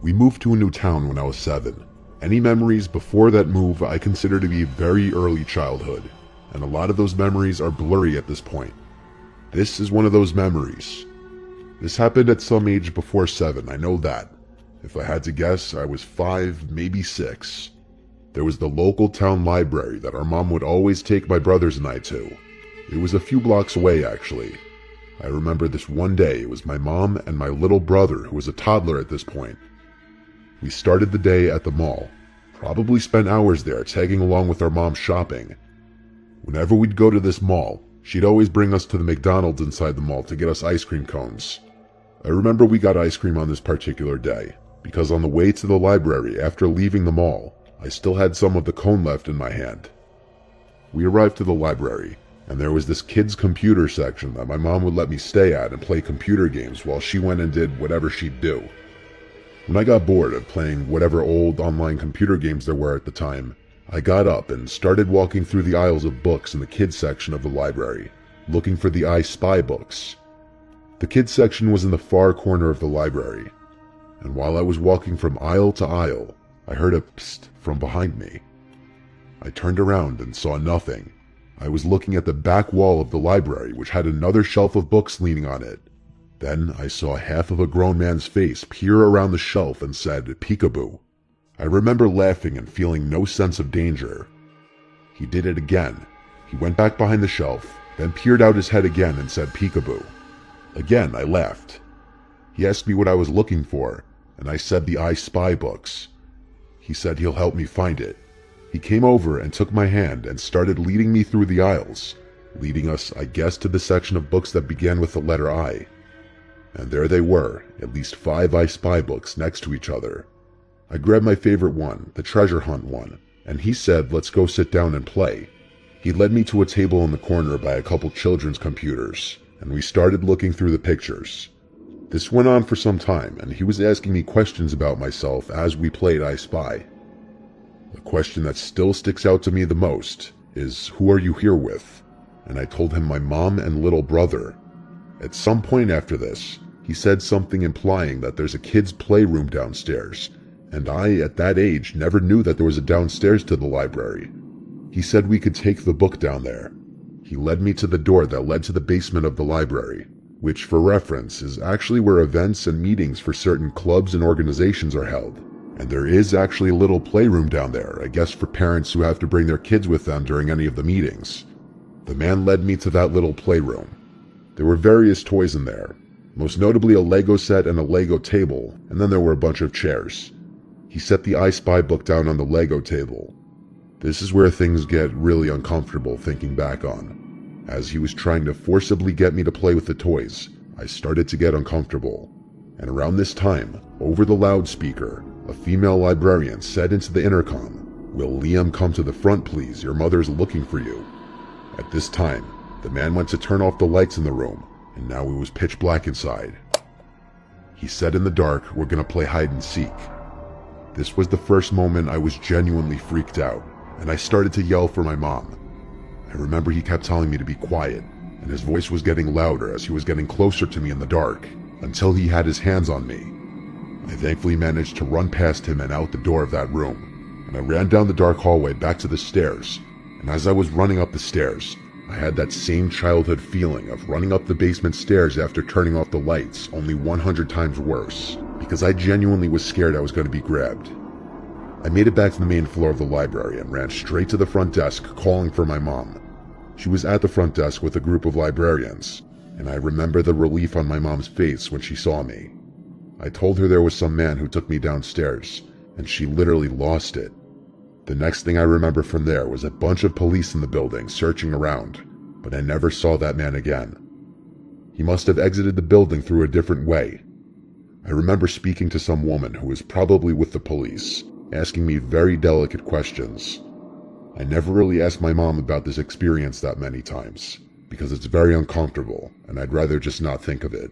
We moved to a new town when I was 7. Any memories before that move I consider to be very early childhood, and a lot of those memories are blurry at this point. This is one of those memories. This happened at some age before 7, I know that. If I had to guess, I was 5, maybe 6. There was the local town library that our mom would always take my brothers and I to. It was a few blocks away, actually. I remember this one day. It was my mom and my little brother, who was a toddler at this point. We started the day at the mall. Probably spent hours there tagging along with our mom shopping. Whenever we'd go to this mall, she'd always bring us to the McDonald's inside the mall to get us ice cream cones. I remember we got ice cream on this particular day, because on the way to the library after leaving the mall, I still had some of the cone left in my hand. We arrived to the library, and there was this kids' computer section that my mom would let me stay at and play computer games while she went and did whatever she'd do. When I got bored of playing whatever old online computer games there were at the time, I got up and started walking through the aisles of books in the kids section of the library, looking for the I Spy books. The kids section was in the far corner of the library, and while I was walking from aisle to aisle, I heard a psst from behind me. I turned around and saw nothing. I was looking at the back wall of the library, which had another shelf of books leaning on it. Then I saw half of a grown man's face peer around the shelf and said, "Peekaboo." I remember laughing and feeling no sense of danger. He did it again. He went back behind the shelf, then peered out his head again and said, "Peekaboo." Again, I laughed. He asked me what I was looking for, and I said the I Spy books. He said he'll help me find it. He came over and took my hand and started leading me through the aisles, leading us, I guess, to the section of books that began with the letter I. And there they were, at least 5 I Spy books next to each other. I grabbed my favorite one, the treasure hunt one, and he said, "Let's go sit down and play." He led me to a table in the corner by a couple children's computers, and we started looking through the pictures. This went on for some time, and he was asking me questions about myself as we played I Spy. The question that still sticks out to me the most is, "Who are you here with?" And I told him my mom and little brother. At some point after this, he said something implying that there's a kid's playroom downstairs, and I, at that age, never knew that there was a downstairs to the library. He said we could take the book down there. He led me to the door that led to the basement of the library, which, for reference, is actually where events and meetings for certain clubs and organizations are held. And there is actually a little playroom down there, I guess for parents who have to bring their kids with them during any of the meetings. The man led me to that little playroom. There were various toys in there, most notably a Lego set and a Lego table, and then there were a bunch of chairs. He set the I Spy book down on the Lego table. This is where things get really uncomfortable thinking back on. As he was trying to forcibly get me to play with the toys, I started to get uncomfortable. And around this time, over the loudspeaker, a female librarian said into the intercom, "Will Liam come to the front, please? Your mother's looking for you." At this time, the man went to turn off the lights in the room, and now it was pitch black inside. He said in the dark, "We're gonna play hide and seek." This was the first moment I was genuinely freaked out, and I started to yell for my mom. I remember he kept telling me to be quiet, and his voice was getting louder as he was getting closer to me in the dark, until he had his hands on me. I thankfully managed to run past him and out the door of that room, and I ran down the dark hallway back to the stairs, and as I was running up the stairs, I had that same childhood feeling of running up the basement stairs after turning off the lights, only 100 times worse, because I genuinely was scared I was going to be grabbed. I made it back to the main floor of the library and ran straight to the front desk, calling for my mom. She was at the front desk with a group of librarians, and I remember the relief on my mom's face when she saw me. I told her there was some man who took me downstairs, and she literally lost it. The next thing I remember from there was a bunch of police in the building searching around, but I never saw that man again. He must have exited the building through a different way. I remember speaking to some woman who was probably with the police, asking me very delicate questions. I never really asked my mom about this experience that many times, because it's very uncomfortable, and I'd rather just not think of it.